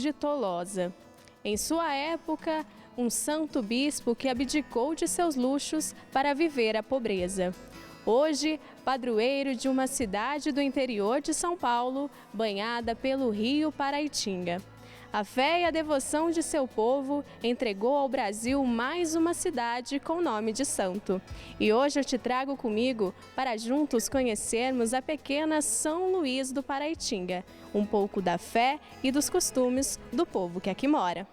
de Tolosa. Em sua época, um santo bispo que abdicou de seus luxos para viver a pobreza. Hoje, padroeiro de uma cidade do interior de São Paulo, banhada pelo rio Paraitinga. A fé e a devoção de seu povo entregou ao Brasil mais uma cidade com nome de santo. E hoje eu te trago comigo para juntos conhecermos a pequena São Luís do Paraitinga, um pouco da fé e dos costumes do povo que aqui mora.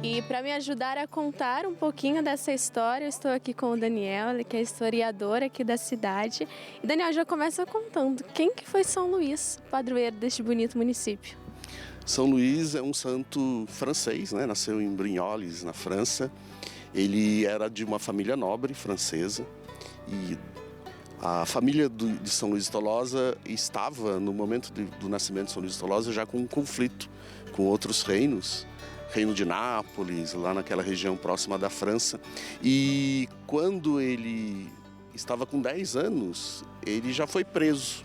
E para me ajudar a contar um pouquinho dessa história, eu estou aqui com o Daniel, ele que é historiador aqui da cidade. E Daniel, já começa contando, quem que foi São Luís, padroeiro deste bonito município? São Luís é um santo francês, né? Nasceu em Brignoles, na França. Ele era de uma família nobre francesa e a família de São Luís de Tolosa estava, no momento do nascimento de São Luís de Tolosa, já com um conflito com outros reinos. Reino de Nápoles, lá naquela região próxima da França. E quando ele estava com 10 anos, ele já foi preso.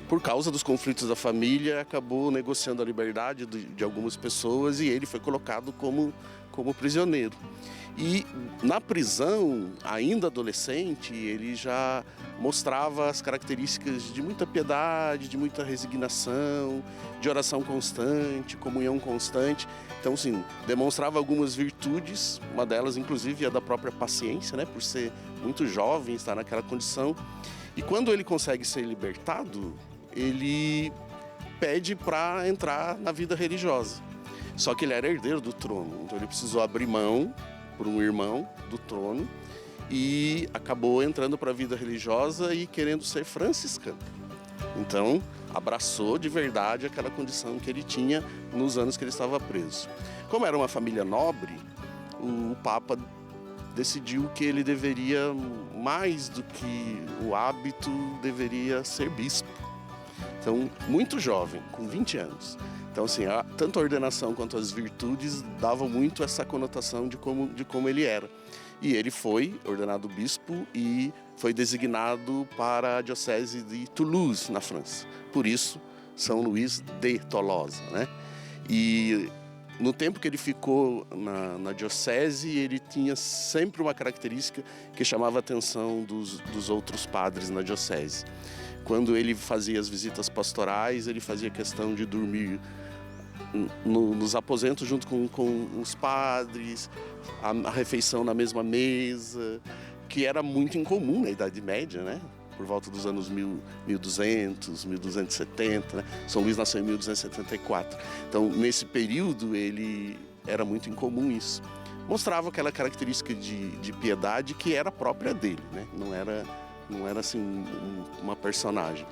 Por causa dos conflitos da família, acabou negociando a liberdade de algumas pessoas e ele foi colocado como prisioneiro. E na prisão, ainda adolescente, ele já mostrava as características de muita piedade, de muita resignação, de oração constante, comunhão constante. Então, sim, demonstrava algumas virtudes, uma delas, inclusive, é da própria paciência, né, por ser muito jovem, estar naquela condição. E quando ele consegue ser libertado, ele pede para entrar na vida religiosa. Só que ele era herdeiro do trono, então ele precisou abrir mão por um irmão do trono e acabou entrando para a vida religiosa e querendo ser franciscano. Então, abraçou de verdade aquela condição que ele tinha nos anos que ele estava preso. Como era uma família nobre, o Papa decidiu que ele deveria, mais do que o hábito, deveria ser bispo. Então, muito jovem, com 20 anos. Então, assim, tanto a ordenação quanto as virtudes davam muito essa conotação de como ele era. E ele foi ordenado bispo e foi designado para a diocese de Toulouse, na França. Por isso, São Luís de Tolosa, né? E no tempo que ele ficou na diocese, ele tinha sempre uma característica que chamava a atenção dos outros padres na diocese. Quando ele fazia as visitas pastorais, ele fazia questão de dormir nos aposentos junto com os padres, a refeição na mesma mesa, que era muito incomum na Idade Média, né? Por volta dos anos 1200, 1270, né? São Luís nasceu em 1274. Então, nesse período, ele era muito incomum isso. Mostrava aquela característica de piedade que era própria dele, né? Não era assim uma personagem.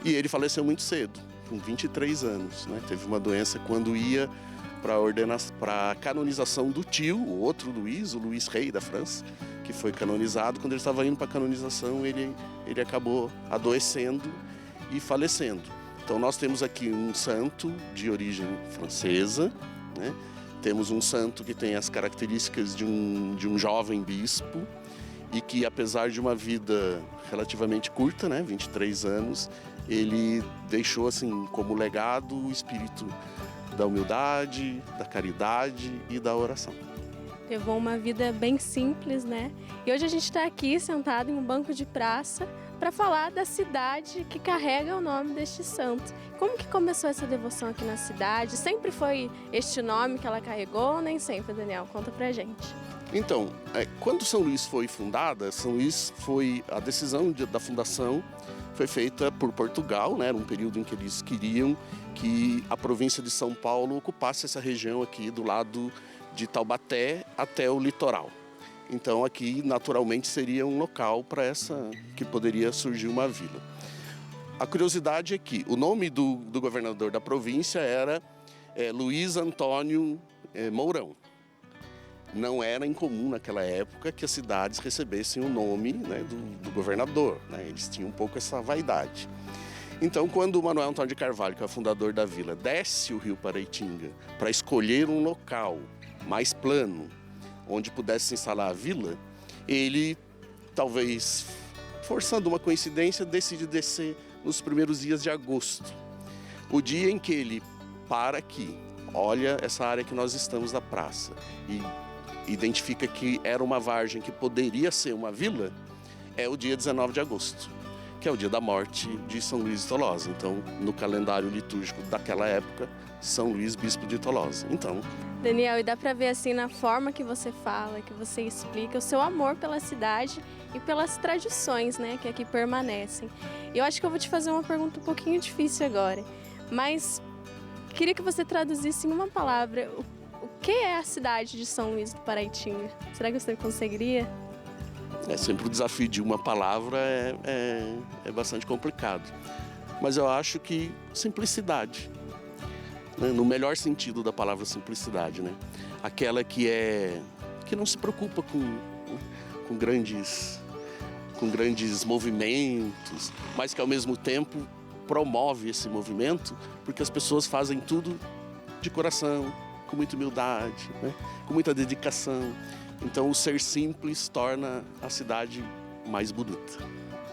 E ele faleceu muito cedo, com 23 anos, né? Teve uma doença quando ia para a canonização do tio, o outro Luís, o Luís Rei da França, que foi canonizado. Quando ele estava indo para a canonização, ele acabou adoecendo e falecendo. Então nós temos aqui um santo de origem francesa, né? Temos um santo que tem as características de um jovem bispo, e que, apesar de uma vida relativamente curta, né, 23 anos, ele deixou assim como legado o espírito da humildade, da caridade e da oração. Levou uma vida bem simples, né? E hoje a gente está aqui sentado em um banco de praça para falar da cidade que carrega o nome deste santo. Como que começou essa devoção aqui na cidade? Sempre foi este nome que ela carregou ou nem sempre, Daniel? Conta pra gente. Então, quando São Luís foi fundada, a decisão da fundação foi feita por Portugal, né? Era um período em que eles queriam que a província de São Paulo ocupasse essa região aqui do lado de Taubaté até o litoral. Então aqui naturalmente seria um local que poderia surgir uma vila. A curiosidade é que o nome do governador da província era Luís Antônio Mourão. Não era incomum naquela época que as cidades recebessem o nome, né, do governador, né? Eles tinham um pouco essa vaidade. Então, quando o Manuel Antônio de Carvalho, que é o fundador da vila, desce o rio Paraitinga para escolher um local mais plano, onde pudesse se instalar a vila, ele, talvez forçando uma coincidência, decide descer nos primeiros dias de agosto. O dia em que ele para aqui, olha essa área que nós estamos da praça e identifica que era uma vargem que poderia ser uma vila, é o dia 19 de agosto, que é o dia da morte de São Luís de Tolosa. Então, no calendário litúrgico daquela época, São Luís, bispo de Tolosa. Então, Daniel, e dá para ver assim na forma que você fala, que você explica o seu amor pela cidade e pelas tradições, né, que aqui permanecem. Eu acho que eu vou te fazer uma pergunta um pouquinho difícil agora, mas queria que você traduzisse em uma palavra o que é a cidade de São Luís do Paraitinga. Será que você conseguiria? sempre o desafio de uma palavra é bastante complicado. Mas eu acho que simplicidade, né? No melhor sentido da palavra simplicidade, né? Aquela que não se preocupa com grandes movimentos, mas que ao mesmo tempo promove esse movimento, porque as pessoas fazem tudo de coração, com muita humildade, né? Com muita dedicação. Então o ser simples torna a cidade mais bonita.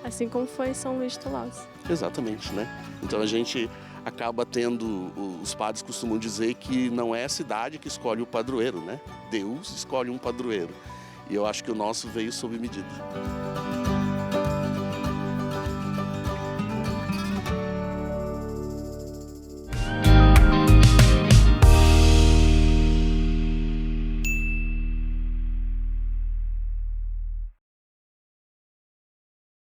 Assim como foi São Luís de Tolosa. Exatamente, né? Então a gente acaba tendo, os padres costumam dizer que não é a cidade que escolhe o padroeiro, né? Deus escolhe um padroeiro. E eu acho que o nosso veio sob medida.